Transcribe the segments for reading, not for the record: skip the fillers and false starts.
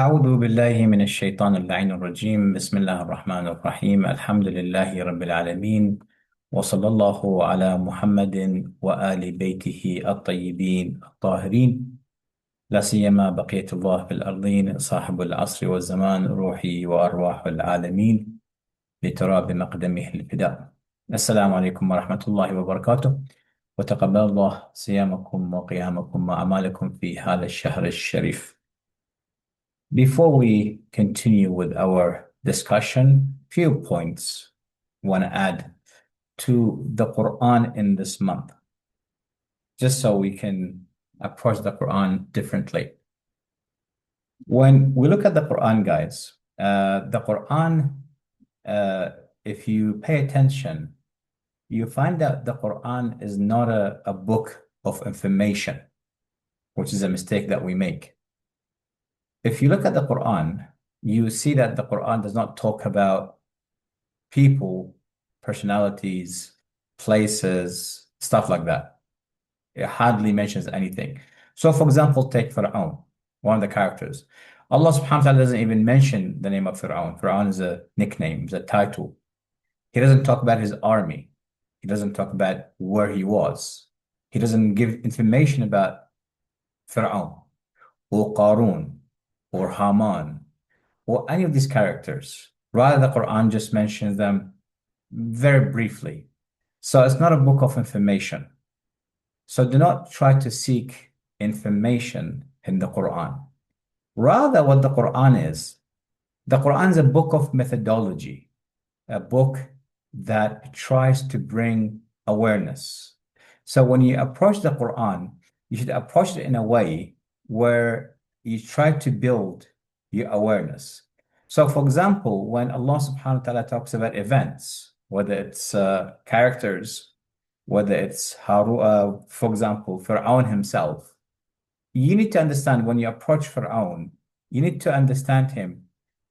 أعوذ بالله من الشيطان اللعين الرجيم بسم الله الرحمن الرحيم الحمد لله رب العالمين وصلى الله على محمد وآل بيته الطيبين الطاهرين لا سيما بقية الله في الأرضين صاحب العصر والزمان روحي وأرواح العالمين بتراب مقدمه الفداء. السلام عليكم ورحمة الله وبركاته، وتقبل الله صيامكم وقيامكم وأعمالكم في هذا الشهر الشريف. Before we continue with our discussion, few points I want to add to the Quran in this month, just so we can approach the Quran differently. When we look at the Quran, guys, the Quran, if you pay attention, you find that the Quran is not a book of information, which is a mistake that we make. If you look at the Quran, you see that the Quran does not talk about people, personalities, places, stuff like that. It hardly mentions anything. So, for example, take Fir'aun, one of the characters. Allah subhanahu wa ta'ala doesn't even mention the name of Fir'aun. Fir'aun is a nickname, is a title. He doesn't talk about his army. He doesn't talk about where he was. He doesn't give information about Fir'aun or Qarun or Haman or any of these characters. Rather, the Quran just mentions them very briefly. So it's not a book of information. So do not try to seek information in the Quran. Rather, what the Quran is a book of methodology, a book that tries to bring awareness. So when you approach the Quran, you should approach it in a way where you try to build your awareness. So, for example, when Allah subhanahu wa ta'ala talks about events, whether it's characters, whether it's for example, Fir'aun himself, you need to understand when you approach Fir'aun, you need to understand him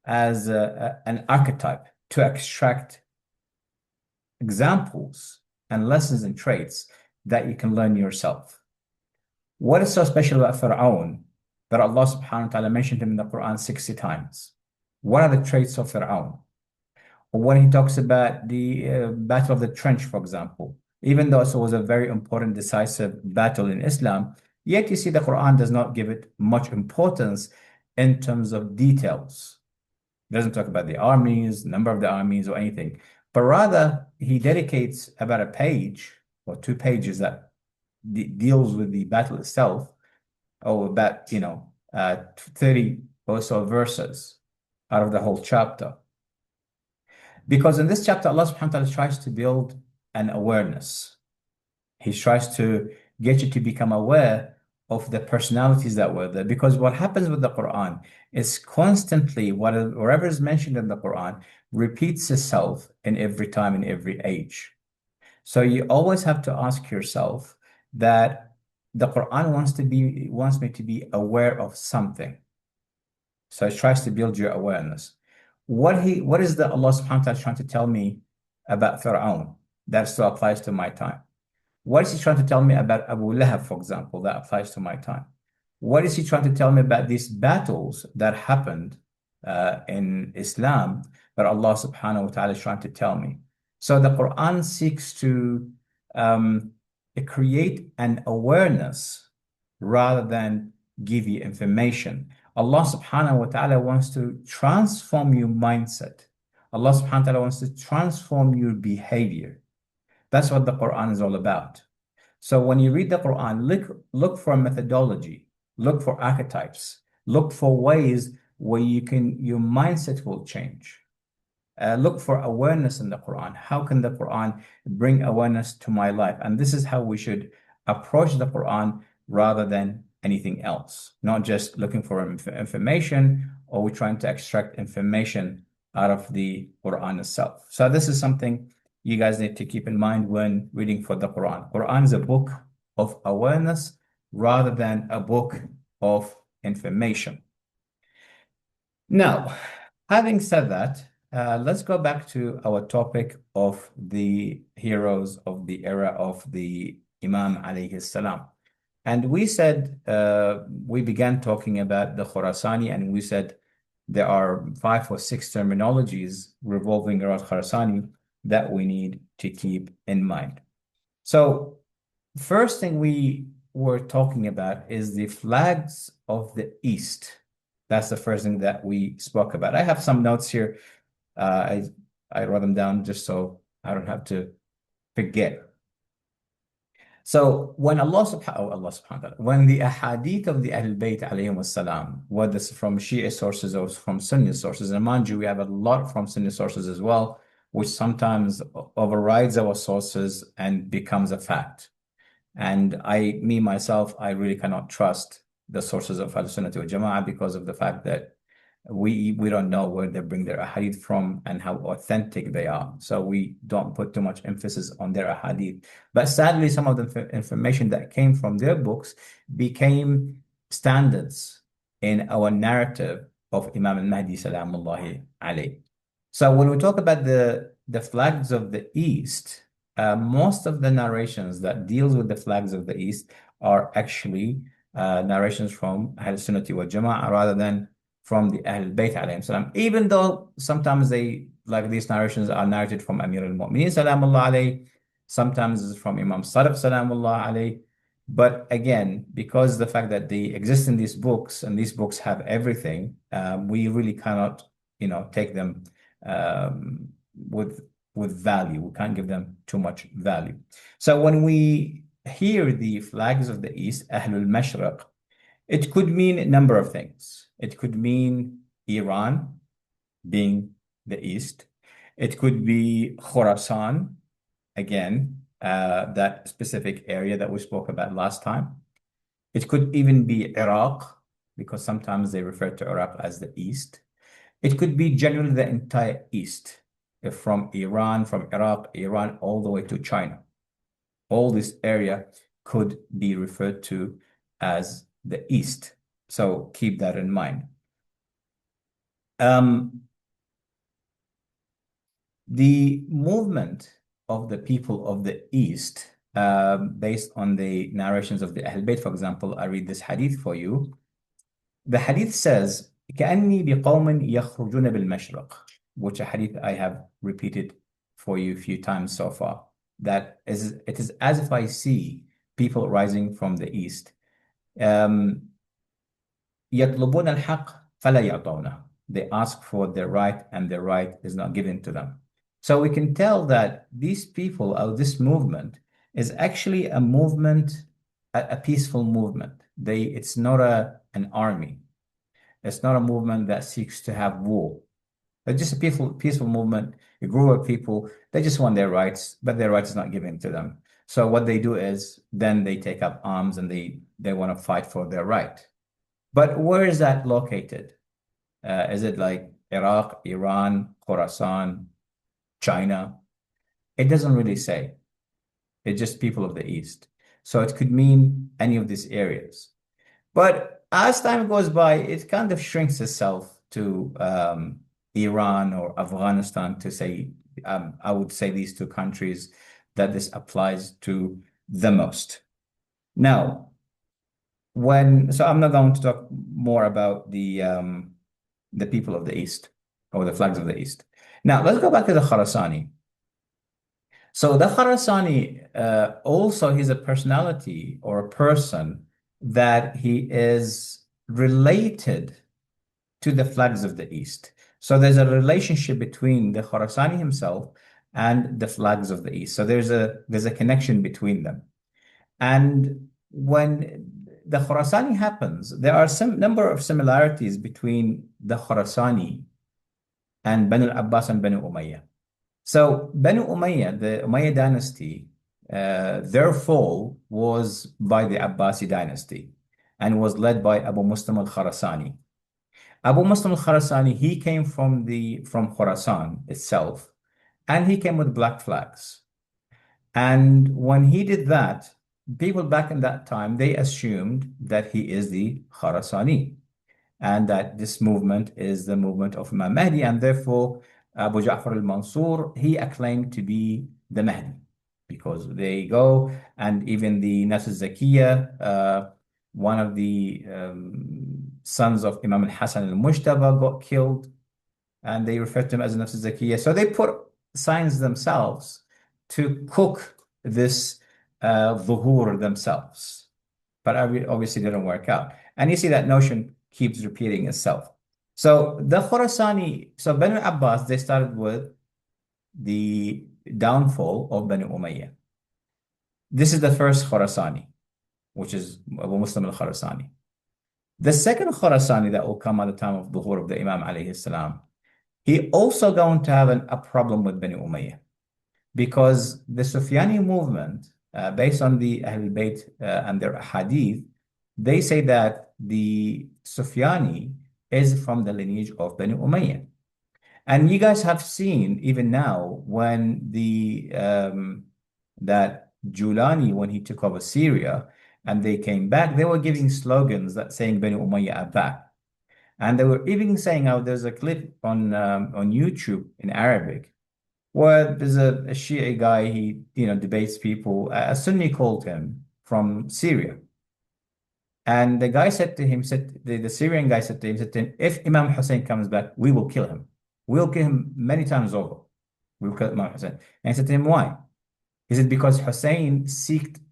as an archetype to extract examples and lessons and traits that you can learn yourself. What is so special about Fir'aun that Allah subhanahu wa ta'ala mentioned him in the Quran 60 times? What are the traits of Fir'aun? Or when he talks about the Battle of the Trench, for example, even though it was a very important, decisive battle in Islam, yet you see the Quran does not give it much importance in terms of details. It doesn't talk about the armies, number of the armies, or anything, but rather he dedicates about a page or 2 pages that deals with the battle itself, or about 30 or so verses out of the whole chapter. Because in this chapter, Allah subhanahu wa ta'ala tries to build an awareness. He tries to get you to become aware of the personalities that were there. Because what happens with the Quran is constantly, whatever is mentioned in the Quran repeats itself in every time, in every age. So you always have to ask yourself that the Quran wants me to be aware of something. So it tries to build your awareness. What is the Allah subhanahu wa ta'ala trying to tell me about Fir'aun? That still applies to my time. What is he trying to tell me about Abu Lahab, for example? That applies to my time. What is he trying to tell me about these battles that happened in Islam that Allah subhanahu wa ta'ala is trying to tell me? So the Quran seeks to create an awareness rather than give you information. Allah subhanahu wa ta'ala wants to transform your mindset. Allah subhanahu wa ta'ala wants to transform your behavior. That's what the Quran is all about. So when you read the Quran, look for a methodology, look for archetypes, look for ways where your mindset will change. Look for awareness in the Quran. How can the Quran bring awareness to my life? And this is how we should approach the Quran rather than anything else, not just looking for information, or we're trying to extract information out of the Quran itself. So this is something you guys need to keep in mind when reading for the Quran. Quran is a book of awareness rather than a book of information. Now, having said that, let's go back to our topic of the heroes of the era of the Imam alayhi salam. And we said, we began talking about the Khorasani, and we said there are 5 or 6 terminologies revolving around Khorasani that we need to keep in mind. So first thing we were talking about is the flags of the East. That's the first thing that we spoke about. I have some notes here. I wrote them down just so I don't have to forget. So when Allah subhanahu wa ta'ala, when the ahadith of the Ahlul Bayt alayhim salam, whether it's from Shia sources or from Sunni sources, and mind you, we have a lot from Sunni sources as well, which sometimes overrides our sources and becomes a fact. And me myself, I really cannot trust the sources of Al-Sunnah wal Jama'ah because of the fact that we don't know where they bring their ahadith from and how authentic they are. So we don't put too much emphasis on their ahadith. But sadly, some of the information that came from their books became standards in our narrative of Imam al-Mahdi salamullahi alayhi. So when we talk about the flags of the East, most of the narrations that deals with the flags of the East are actually narrations from Ahl Sunnah wal Jama'ah rather than from the Ahl Bayt alayhim salam, even though sometimes these narrations are narrated from Amir al-Mu'mineen salamullah alayhi, sometimes it's from Imam Sadiq salamullah alayhi. But again, because the fact that they exist in these books and these books have everything, we really cannot, take them with value. We can't give them too much value. So when we hear the flags of the East, Ahlul Mashriq, it could mean a number of things. It could mean Iran being the East. It could be Khorasan, again, that specific area that we spoke about last time. It could even be Iraq, because sometimes they refer to Iraq as the East. It could be generally the entire East, from Iran, from Iraq, Iran, all the way to China. All this area could be referred to as the East. So keep that in mind. The movement of the people of the East, based on the narrations of the Ahl Bayt, for example, I read this hadith for you. The hadith says, كأني بقوم يخرجون بالمشرق, which a hadith I have repeated for you a few times so far. It is as if I see people rising from the East. يطلبون الحق فلا يعطونه. They ask for their right and their right is not given to them. So we can tell that these people, or this movement, is actually a movement, a peaceful movement. It's not an army. It's not a movement that seeks to have war. It's just a peaceful movement, a group of people. They just want their rights, but their rights is not given to them. So what they do is then they take up arms and they want to fight for their right. But where is that located? Is it like Iraq, Iran, Khorasan, China? It doesn't really say. It's just people of the East. So it could mean any of these areas. But as time goes by, it kind of shrinks itself to Iran or Afghanistan to say, I would say these two countries that this applies to the most. Now, so I'm not going to talk more about the people of the East or the flags of the East. Now, let's go back to the Khorasani. So the Khorasani, also he's a personality or a person that he is related to the flags of the East. So there's a relationship between the Khorasani himself and the flags of the East. So there's a connection between them. And when the Khorasani happens, there are some number of similarities between the Khorasani and Banu al-Abbas and Banu Umayyah. So Banu Umayyah, the Umayyad dynasty, their fall was by the Abbasid dynasty and was led by Abu Muslim al-Khorasani. Abu Muslim al-Khorasani, he came from Khorasan itself, and he came with black flags. And when he did that, people back in that time, they assumed that he is the Khorasani and that this movement is the movement of Imam Mahdi, and therefore Abu Ja'far al-Mansur, he acclaimed to be the Mahdi because they go, and even the Nas al-Zakiyah, one of the sons of Imam al-Hasan al-Mujtaba got killed, and they refer to him as Nafs al-Zakiyya. So they put signs themselves to cook this dhuhur themselves. But obviously didn't work out. And you see that notion keeps repeating itself. So the Khorasani, so Banu Abbas, they started with the downfall of Banu Umayyah. This is the first Khorasani, which is Abu Muslim al-Khorasani. The second Khorasani that will come at the time of Dhuhur of the Imam alayhi salam, he also going to have a problem with Banu Umayyah, because the Sufyani movement, based on the Ahlul Bayt and their hadith, they say that the Sufyani is from the lineage of Banu Umayyah. And you guys have seen even now when that Julani, when he took over Syria and they came back, they were giving slogans that saying Banu Umayyah are back. And they were even saying, there's a clip on YouTube in Arabic where there's a Shia guy, he debates people. A Sunni called him from Syria. And the guy said to him, the Syrian guy said to him, if Imam Hussein comes back, we will kill him. We'll kill him many times over. We'll kill Imam Hussein. And he said to him, why? He said, because Hussein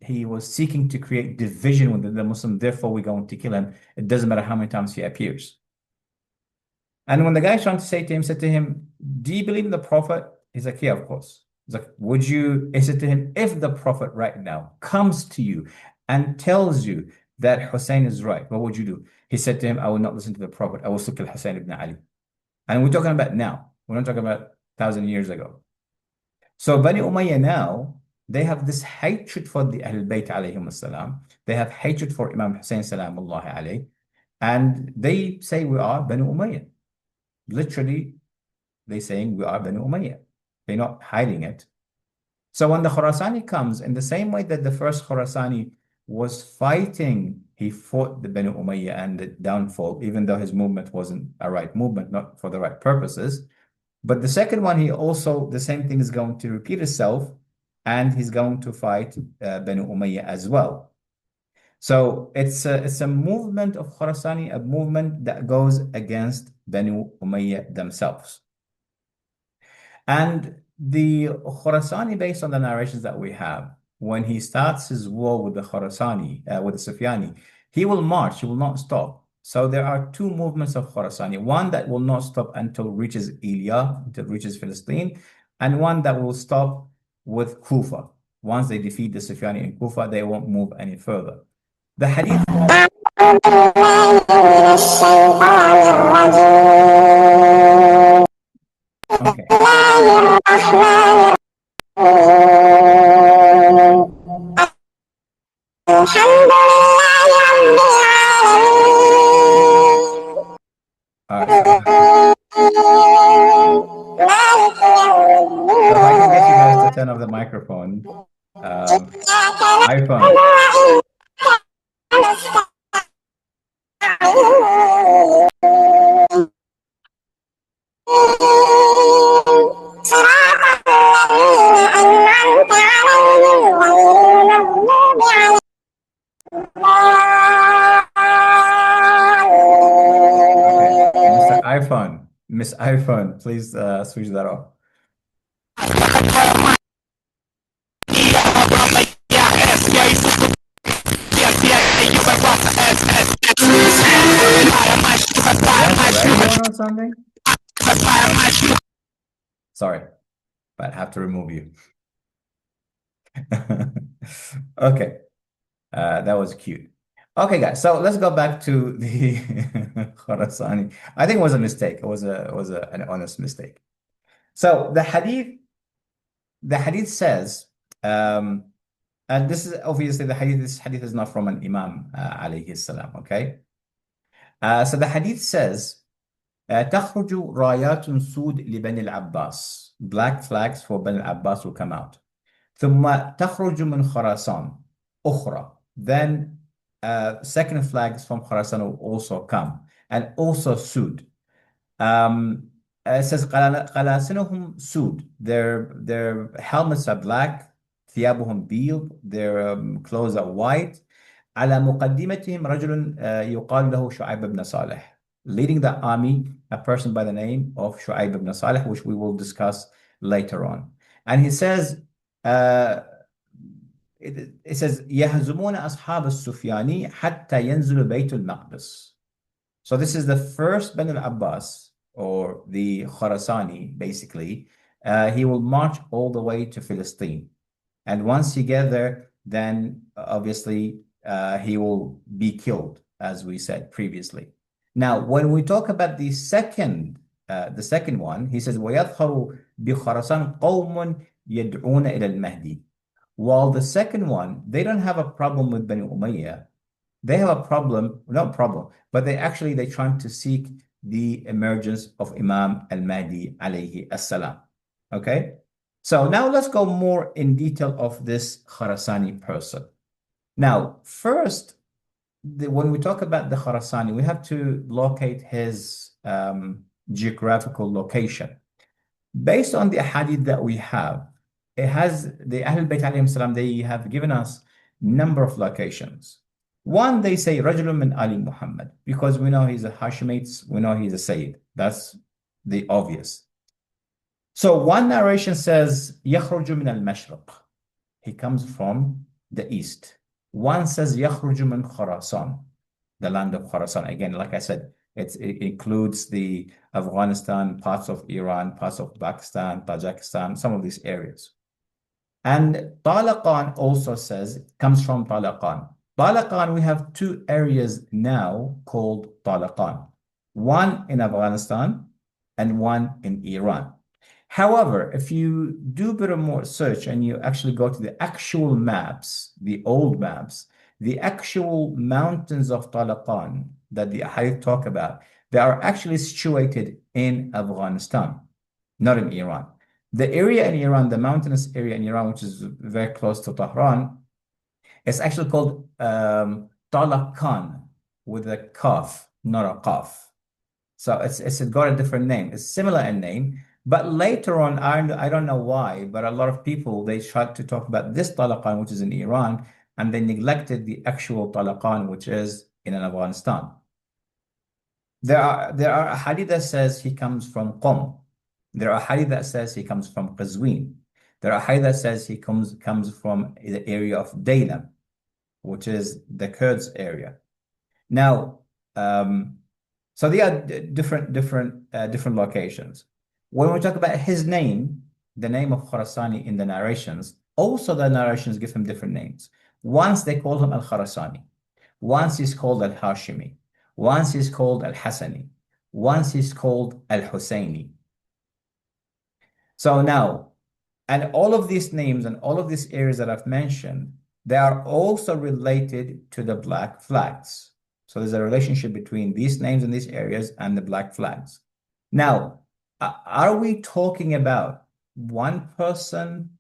he was seeking to create division within the Muslim, therefore we're going to kill him. It doesn't matter how many times he appears. And when the guy trying to say to him, said to him, do you believe in the Prophet? He's like, yeah, of course. He's like, would you? He said to him, if the Prophet right now comes to you and tells you that Hussein is right, what would you do? He said to him, I will not listen to the Prophet. I will still kill Hussein ibn Ali. And we're talking about now. We're not talking about 1,000 years ago. So Bani Umayyah now, they have this hatred for the Ahlul Bayt alayhim as-salam. They have hatred for Imam Hussein salamullahi alayh. And they say we are Bani Umayyah. Literally, they're saying we are Bani Umayyah. They're not hiding it. So when the Khorasani comes, in the same way that the first Khorasani was fighting, he fought the Bani Umayyah and the downfall, even though his movement wasn't a right movement, not for the right purposes. But the second one, he also, the same thing is going to repeat itself, and he's going to fight Bani Umayyah as well. So it's a movement of Khorasani, a movement that goes against Bani Umayyah themselves. And the Khorasani, based on the narrations that we have, when he starts his war with the Khorasani, with the Sufyani, he will march, he will not stop. So there are two movements of Khorasani, one that will not stop until it reaches Ilya, until it reaches Palestine, and one that will stop with Kufa. Once they defeat the Sufyani in Kufa, they won't move any further. The hadith. Okay. All right, so if I can get you guys to turn off the microphone, iPhone. Okay, Miss iPhone, please switch that off. Or something? Sorry, but I have to remove you. Okay, that was cute. Okay, guys, so let's go back to the Khorasani. I think it was a mistake. It was an honest mistake. So the hadith says, and this is obviously this hadith is not from an Imam alayhi salam, okay? So the hadith says, تخرج رايات سود لبني العباس. Black flags for Bani al-Abbas will come out. ثم تخرج من خراسان أخرى. Then second flags from Khurasan will also come, and also Sud. It says قلاسنهم سود. Their helmets are black, ثيابهم بيض. Their clothes are white. على مقدمتهم رجل يقال له شعيب بن صالح. Leading the army, a person by the name of Shu'aib ibn Salih, which we will discuss later on. And he says, uh, it says, يهزمون أصحاب السفياني حتى ينزل بيت المقدس. So this is the first Ben al-Abbas, or the Khorasani, basically. He will march all the way to Palestine. And once he gets there, then obviously he will be killed, as we said previously. Now, when we talk about the second one, he says, وَيَظْهَرُ بِخَرَسَانِ قَوْمٌ يَدْعُونَ إِلَى الْمَهْدِ. While the second one, they don't have a problem with Bani Umayyah. They have a problem, not problem, but they're trying to seek the emergence of Imam Al-Mahdi alayhi as-salam. Okay? So now let's go more in detail of this Khorasani person. Now, first, when we talk about the Khorasani, we have to locate his geographical location. Based on the hadith that we have, it has the Ahlul Bayt alayhim salam, they have given us number of locations. One, they say Rajulun min Ali Muhammad, because we know he's a Hashimite, we know he's a Sayyid. That's the obvious. So one narration says يخرج من المشرق. He comes from the east. One says يخرج من خراسان, the land of Khorasani. Again, like I said, it includes the Afghanistan, parts of Iran, parts of Pakistan, Tajikistan, some of these areas. And Talakan also says, comes from Talakan. Talakan, we have two areas now called Talakan. One in Afghanistan and one in Iran. However, if you do a bit of more search and you actually go to the actual maps, the old maps, the actual mountains of Talakan that the Hadith talk about, they are actually situated in Afghanistan, not in Iran. The area in Iran, the mountainous area in Iran, which is very close to Tehran, it's actually called Talakan with a kaf, not a qaf. So it's got a different name. It's similar in name, but later on, I don't know why, but a lot of people, they tried to talk about this Talakan, which is in Iran, and they neglected the actual Talakan, which is in Afghanistan. There are a hadith that says he comes from Qom. There are a hadith that says he comes from Qazwin. There are a hadith that says he comes from the area of Daylam, which is the Kurds area. Now, so they are different locations. When we talk about his name, the name of Khorasani in the narrations, also the narrations give him different names. Once they call him Al-Khorasani. Once he's called Al-Hashimi. Once he's called Al-Hasani. Once he's called Al-Husayni. So now, and all of these names and all of these areas that I've mentioned, they are also related to the black flags. So there's a relationship between these names and these areas and the black flags. Now, are we talking about one person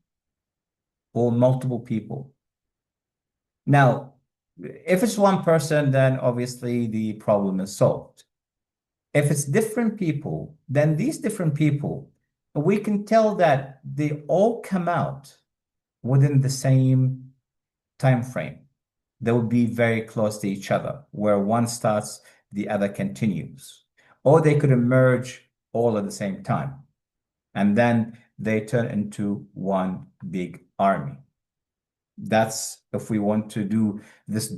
or multiple people? Now, if it's one person, then obviously the problem is solved. If it's different people, then these different people, we can tell that they all come out within the same time frame. They will be very close to each other, where one starts, the other continues. Or they could emerge all at the same time. And then they turn into one big army. That's if we want to do this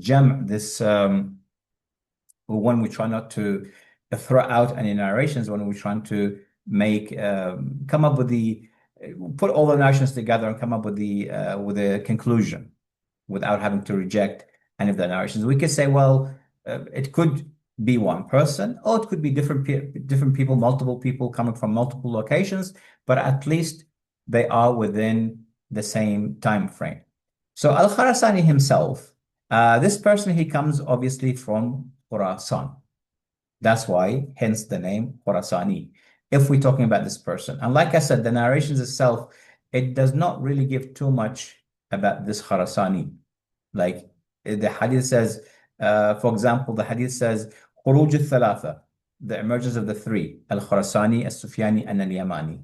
when we try not to throw out any narrations, when we're trying to make come up with put all the narrations together and come up with a conclusion without having to reject any of the narrations. We could say, well, it could be one person, or it could be different people, multiple people coming from multiple locations, but at least they are within the same time frame. So Al-Khorasani himself, this person, he comes obviously from Khurasan. That's why, hence the name Khorasani, if we're talking about this person. And like I said, the narrations itself, it does not really give too much about this Khorasani. Like the hadith says, for example, the hadith says, خروج الثلاثة, the emergence of the three, Al-Khorasani, Al-Sufyani, and Al-Yamani.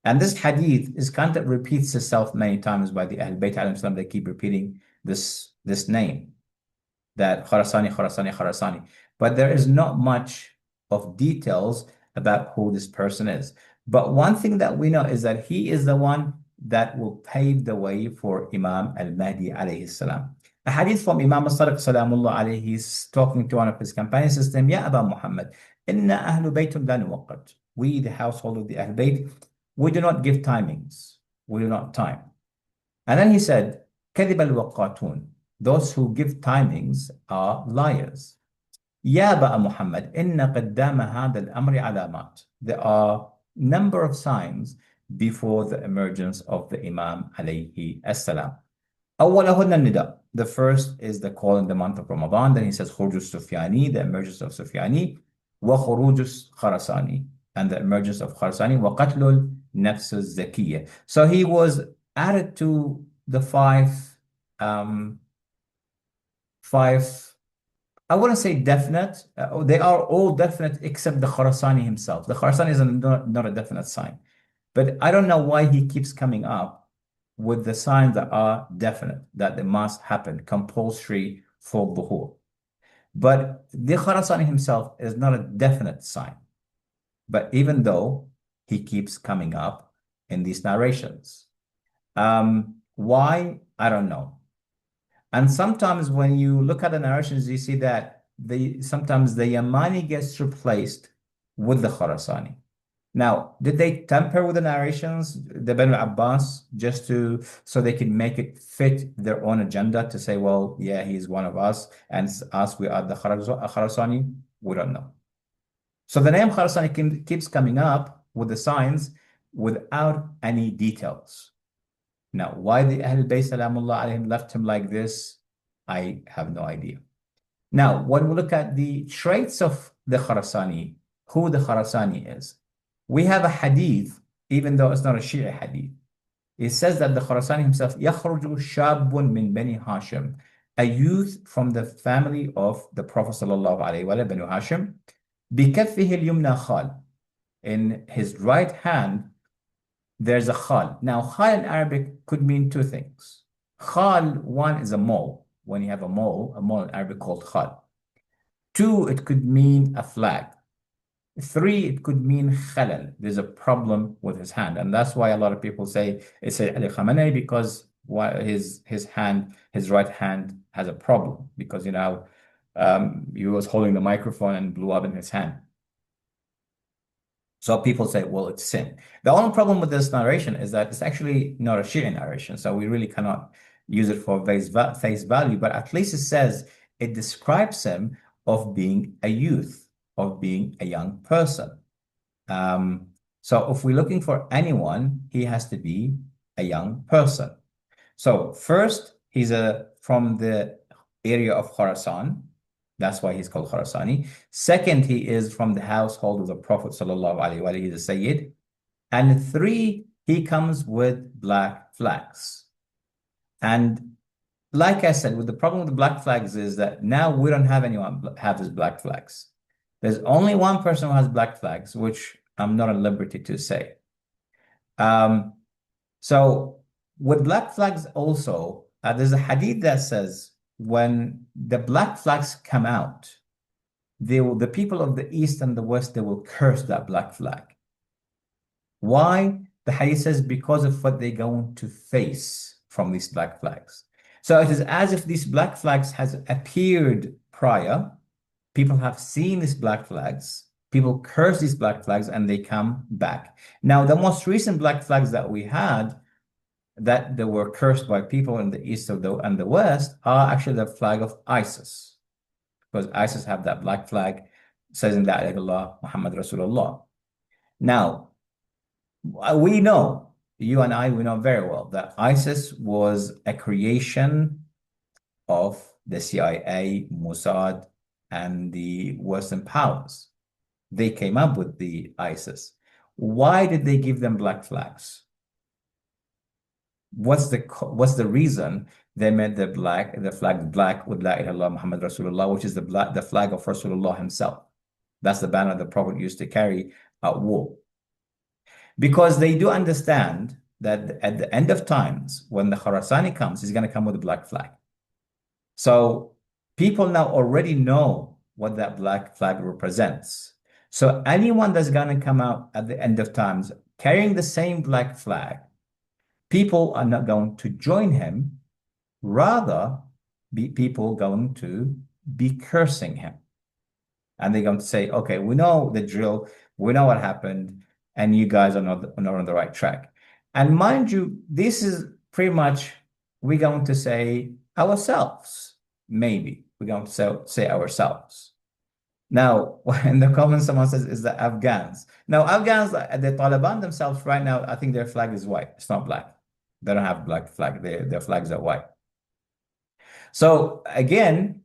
And this hadith is kind of repeats itself many times by the Ahl Bayt alayhim salam. They keep repeating this name. that Khorasani, Khorasani, Khorasani. But there is not much of details about who this person is. But one thing that we know is that he is the one that will pave the way for Imam al-Mahdi alayhi salam. A hadith from Imam al-Sadiq salamullah alayhi, he's talking to one of his companions, says to him, Ya Aba Muhammad, inna ahlu baytun la nuwaqqat. We, the household of the Ahl Bayt, we do not give timings. We do not time. And then he said, كذب الوقاتون. Those who give timings are liars. يا بقى محمد إن قدام هذا الأمر علامات. There are number of signs before the emergence of the Imam عليه السلام. أولهن النداء. The first is the call in the month of Ramadan. Then he says خروج السفياني, the emergence of Sufyani, وخروج الخراساني, and the emergence of Khorasani, وقتل النفس الزكية. So he was added to the five, I wouldn't say definite. They are all definite except the Khorasani himself. The Khorasani is not a definite sign. But I don't know why he keeps coming up with the signs that are definite, that they must happen, compulsory for Buhur. But the Khorasani himself is not a definite sign. But even though he keeps coming up in these narrations. Why? I don't know. And sometimes when you look at the narrations, you see that sometimes the Yamani gets replaced with the Khorasani. Now, did they tamper with the narrations, the Banu Abbas, so they can make it fit their own agenda to say, well, yeah, he's one of us, and us, we are the Khorasani? We don't know. So the name Khorasani keeps coming up with the signs without any details. Now, why the Ahl Bayt Salamullah alayhim left him like this, I have no idea. Now, when we look at the traits of the Khorasani, who the Khorasani is, we have a hadith, even though it's not a Shia hadith. It says that the Khorasani himself, يَخْرُجُ شَابٌ مِّن بَنِي هَاشِمٍ, a youth from the family of the Prophet sallallahu alayhi wa sallam, Banu Hashim, بِكَفِّهِ الْيُمْنَى خَالٍ, in his right hand, there's a khal. Now, khal in Arabic could mean two things. Khal, one is a mole. When you have a mole in Arabic called khal. Two, it could mean a flag. Three, it could mean khalal. There's a problem with his hand. And that's why a lot of people say it's Ali Khamenei, because his right hand has a problem, because he was holding the microphone and blew up in his hand. So people say, well, it's sin. The only problem with this narration is that it's actually not a Shia narration. So we really cannot use it for face value, but at least it describes him of being a youth, of being a young person. So if we're looking for anyone, he has to be a young person. So first, he's from the area of Khorasan. That's why he's called Khorasani. Second, he is from the household of the Prophet sallallahu alaihi wasallam. He's a Sayyid. And three, he comes with black flags. And like I said, with the problem with the black flags is that now we don't have anyone have his black flags. There's only one person who has black flags, which I'm not at liberty to say. So with black flags also, there's a hadith that says, when the black flags come out, the people of the East and the West, they will curse that black flag. Why? The hadith says because of what they're going to face from these black flags. So it is as if these black flags has appeared prior. People have seen these black flags. People curse these black flags and they come back. Now, the most recent black flags that we had that they were cursed by people in the East and the West are actually the flag of ISIS. Because ISIS have that black flag says in La ilaha illallah Muhammad Rasulullah. Now, we know, you and I, we know very well that ISIS was a creation of the CIA, Mossad, and the Western powers. They came up with the ISIS. Why did they give them black flags? What's the reason they made the flag black with La ilaha illallah Muhammad Rasulullah, which is the flag of Rasulullah himself? That's the banner the Prophet used to carry at war. Because they do understand that at the end of times, when the Khorasani comes, he's going to come with a black flag. So People now already know what that black flag represents. So anyone that's going to come out at the end of times carrying the same black flag, people are not going to join him. Rather, be people going to be cursing him. And they're going to say, okay, we know the drill, we know what happened, and you guys are not on the right track. And mind you, this is pretty much, we're going to say ourselves, maybe. We're going to say ourselves. Now, in the comments, someone says, is the Afghans. Now, Afghans, the Taliban themselves right now, I think their flag is white. It's not black. They don't have black flag. Their flags are white. So again,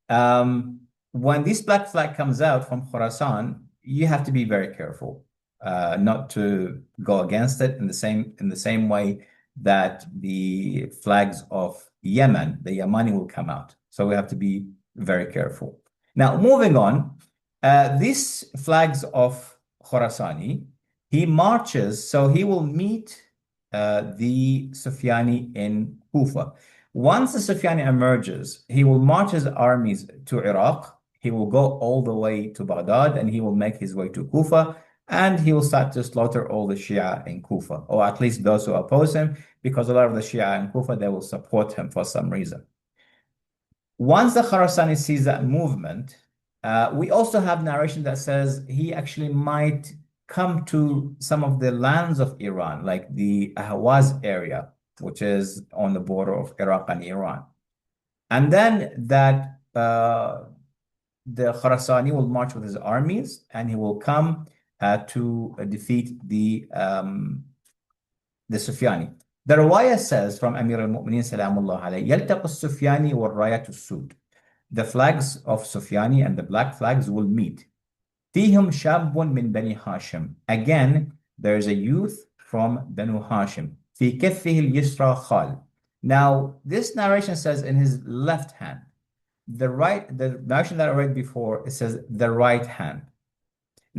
when this black flag comes out from Khorasan, you have to be very careful not to go against it in the same way that the flags of Yemen, the Yemeni will come out. So we have to be very careful. Now, moving on, these flags of Khorasani, he marches, so he will meet the Sufyani in Kufa. Once the Sufyani emerges, he will march his armies to Iraq. He will go all the way to Baghdad and he will make his way to Kufa and he will start to slaughter all the Shia in Kufa, or at least those who oppose him, because a lot of the Shia in Kufa, they will support him for some reason. Once the Khorasani sees that movement, we also have narration that says he actually might come to some of the lands of Iran, like the Ahwaz area, which is on the border of Iraq and Iran. And then that the Khorasani will march with his armies and he will come to defeat the Sufyani. The Riwayah says from Amir al-Mu'mineen Salamullah alayhi, يَلْتَقُ السُّفْيَانِ وَالرَّايَةُ السُّودِ. The flags of Sufyani and the black flags will meet. فِيهِمْ شَابٌ مِّن بَنِي هاشم. Again, there is a youth from Banu Hashim. فِي كَفِّهِ الْيُسْرَى خَالٍ. Now, this narration says in his left hand. The narration that I read before, it says the right hand.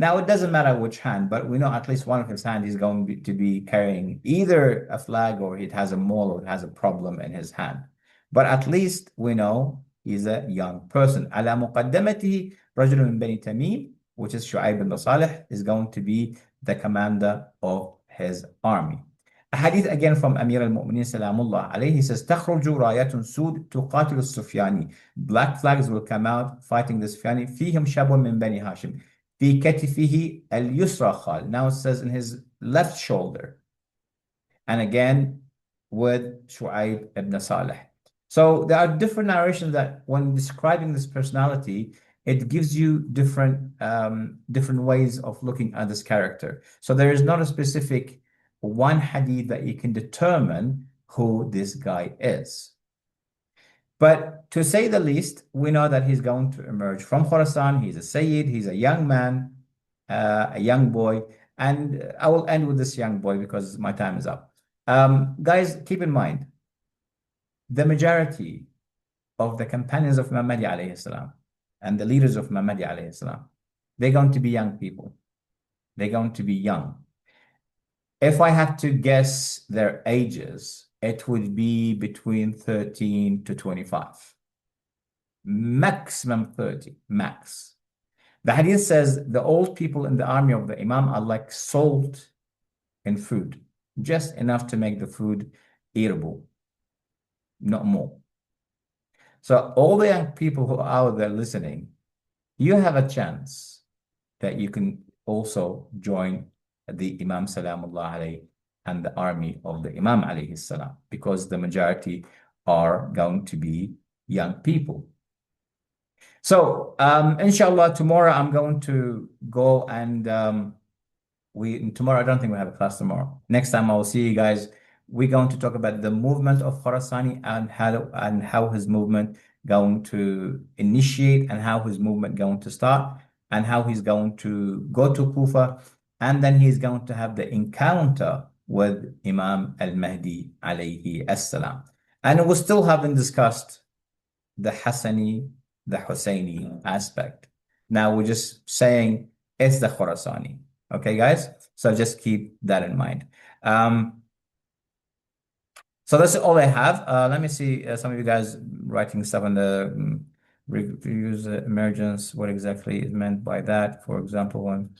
Now, it doesn't matter which hand, but we know at least one of his hands is going to be carrying either a flag or it has a mole or it has a problem in his hand. But at least we know he's a young person. على مقدمته رجل من بني تميم, which is Shu'aib ibn Salih, is going to be the commander of his army. A hadith again from Amir al-Mu'mineen Salamullah alayhi, he says, تخرج رايات سود تقاتل السفياني. Black flags will come out fighting the Sufyani. فيهم شاب من بني هاشم. في كتفه اليسرى خال. Now it says in his left shoulder. And again with Shu'aib ibn Salih. So there are different narrations that when describing this personality, it gives you different ways of looking at this character. So there is not a specific one hadith that you can determine who this guy is. But to say the least, we know that he's going to emerge from Khorasan. He's a Sayyid, he's a young man, a young boy. And I will end with this young boy because my time is up. Guys, keep in mind, the majority of the companions of Imam Mahdi alayhi salam and the leaders of Imam Mahdi alayhi salam, they're going to be young people. They're going to be young. If I had to guess their ages, it would be between 13 to 25. Maximum 30, max. The hadith says the old people in the army of the Imam are like salt in food, just enough to make the food eatable, not more. So all the young people who are out there listening, you have a chance that you can also join the Imam Salamullah alayhi and the army of the Imam alayhi salam, because the majority are going to be young people. So inshallah, tomorrow I'm going to go and tomorrow I don't think we have a class tomorrow. Next time I will see you guys. We're going to talk about the movement of Khorasani and how his movement going to initiate and how his movement going to start and how he's going to go to Kufa, and then he's going to have the encounter with Imam al-Mahdi alayhi as-salam. And we still haven't discussed the Hassani, the Husseini aspect. Now we're just saying it's the Khorasani. Okay, guys? So just keep that in mind. So that's all I have. Let me see some of you guys writing stuff in the Use emergence. What exactly is meant by that? For example, when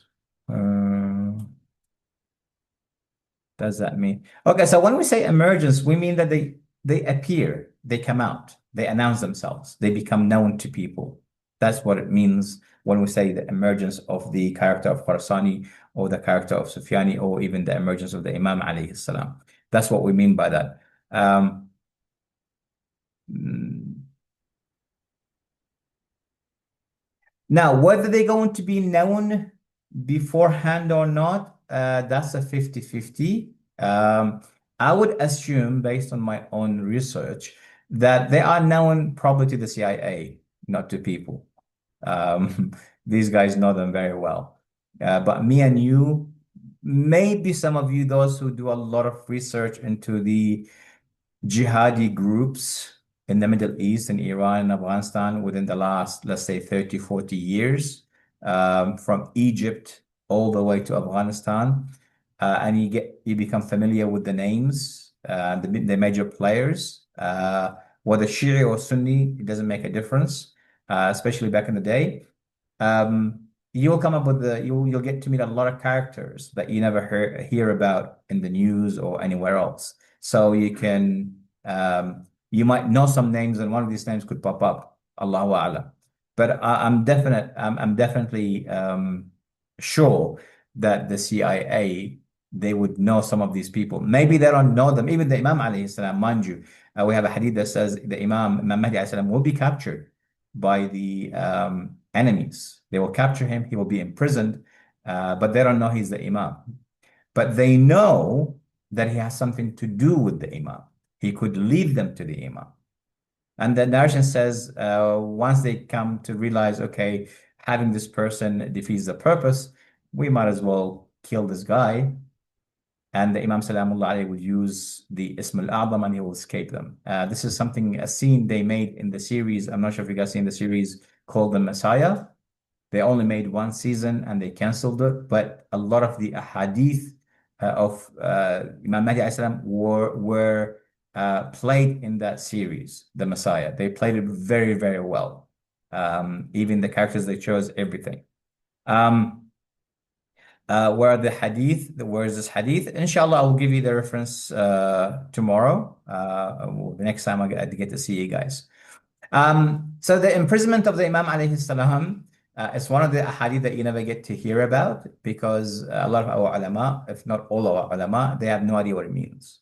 does that mean? Okay, so when we say emergence, we mean that they appear, they come out, they announce themselves, they become known to people. That's what it means when we say the emergence of the character of Khorasani or the character of Sufyani or even the emergence of the Imam alayhi salam. That's what we mean by that. Mm, Now, whether they're going to be known beforehand or not, that's a 50-50. I would assume, based on my own research, that they are known probably to the CIA, not to people. These guys know them very well. But me and you, maybe some of you, those who do a lot of research into the jihadi groups in the Middle East, in Iran and Afghanistan within the last, let's say, 30, 40 years, from Egypt all the way to Afghanistan. And you become familiar with the names, the major players, whether Shia or Sunni, it doesn't make a difference, especially back in the day. You'll come up with you'll get to meet a lot of characters that you never hear about in the news or anywhere else. So you might know some names, and one of these names could pop up. Allahu A'lam. But I'm definitely sure that the CIA, they would know some of these people. Maybe they don't know them. Even the Imam alayhi salam, mind you, we have a hadith that says the Imam Mahdi alayhi salam will be captured by the enemies. They will capture him. He will be imprisoned, but they don't know he's the Imam. But they know that he has something to do with the Imam. He could lead them to the Imam. And the narration says, once they come to realize, okay, having this person defeats the purpose, we might as well kill this guy. And the Imam Salamullah alayhi would use the Ism al-A'zam and he will escape them. This is a scene they made in the series. I'm not sure if you guys seen the series called The Messiah. They only made one season and they canceled it. But a lot of the ahadith of Imam Mahdi alayhi salam were played in that series, The Messiah. They played it very, very well. Even the characters they chose, everything. Where are the hadith? Where is this hadith? Inshallah, I will give you the reference tomorrow. The next time I get to see you guys. So the imprisonment of the Imam alayhi salam is one of the hadith that you never get to hear about because a lot of our ulama, if not all our ulama, they have no idea what it means.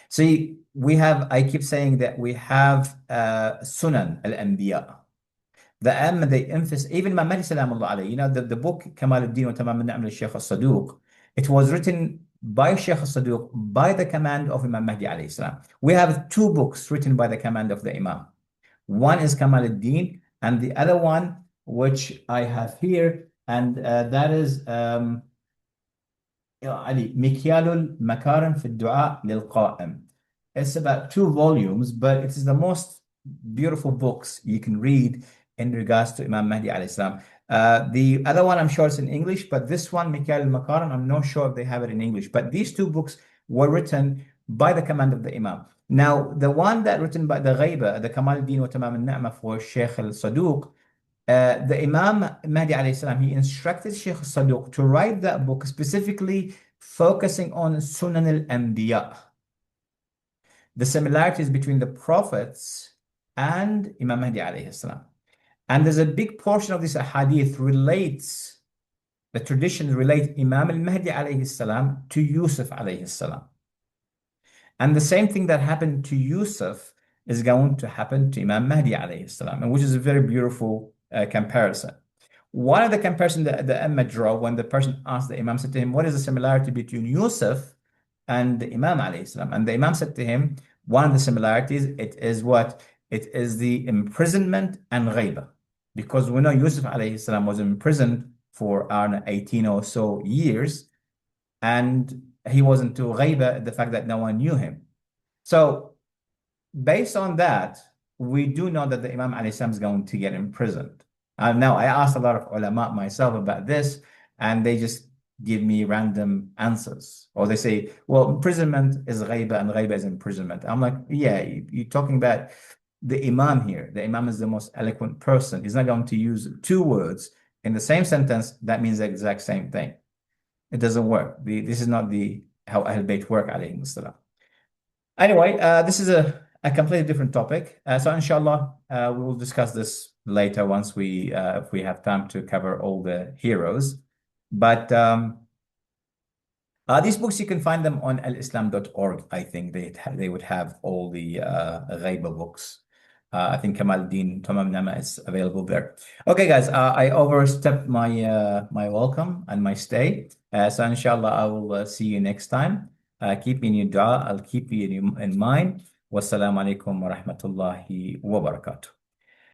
See, I keep saying that we have Sunan al-Anbiya. The emphasis, even Imam Mahdi Salamullah alayhi, the book Kamal al-Din wa Tamam al-Ni'am al-Shaykh al-Saduq, it was written by Shaykh al-Saduq by the command of Imam Mahdi alayhi salam. We have two books written by the command of the Imam. One is Kamal al-Din, and the other one, which I have here, and that is Ali, Mikyalul Makarim fi Du'a lil Qa'im. It's about 2 volumes, but it is the most beautiful books you can read in regards to Imam Mahdi alayhi salam. The other one, I'm sure it's in English, but this one, Mikyal al-Makarim, I'm not sure if they have it in English. But these 2 books were written by the command of the Imam. Now, the one that written by the Ghaiba, the Kamal al-Din wa Tamam al-Ni'mah for Shaykh al-Saduq, the Imam Mahdi alayhi salam, he instructed Shaykh al-Saduq to write that book specifically focusing on Sunan al-Anbiya, the similarities between the prophets and Imam Mahdi alayhi salam. And there's a big portion of this hadith the traditions relate Imam al-Mahdi alayhi salam to Yusuf alayhi salam. And the same thing that happened to Yusuf is going to happen to Imam Mahdi alayhi salam, and which is a very beautiful comparison. One of the comparisons that the Imam draw when the person asked the Imam, said to him, what is the similarity between Yusuf and the Imam alayhi salam? And the Imam said to him, one of the similarities, it is what? It is the imprisonment and ghaiba. Because we know Yusuf alayhi salam was imprisoned for 18 or so years, and he was into ghaiba, the fact that no one knew him. So based on that, we do know that the Imam alayhi salam is going to get imprisoned. Now, I asked a lot of ulama myself about this, and they just give me random answers. Or they say, well, imprisonment is ghaiba and ghaiba is imprisonment. I'm like, yeah, you're talking about the Imam here. The Imam is the most eloquent person. He's not going to use two words in the same sentence that means the exact same thing. It doesn't work. This is not how Ahl Bayt work, alayhi salam. Anyway, this is a completely different topic. So inshallah, we will discuss this later once if we have time to cover all the heroes. But these books, you can find them on alislam.org. I think they would have all the Ghaiba books. I think Kamaluddin Tamam Nama is available there. Okay, guys, I overstepped my welcome and my stay. So inshallah, I will see you next time. Keep me in your dua. I'll keep you in mind. Wassalamu alaikum wa rahmatullahi wa barakatuh.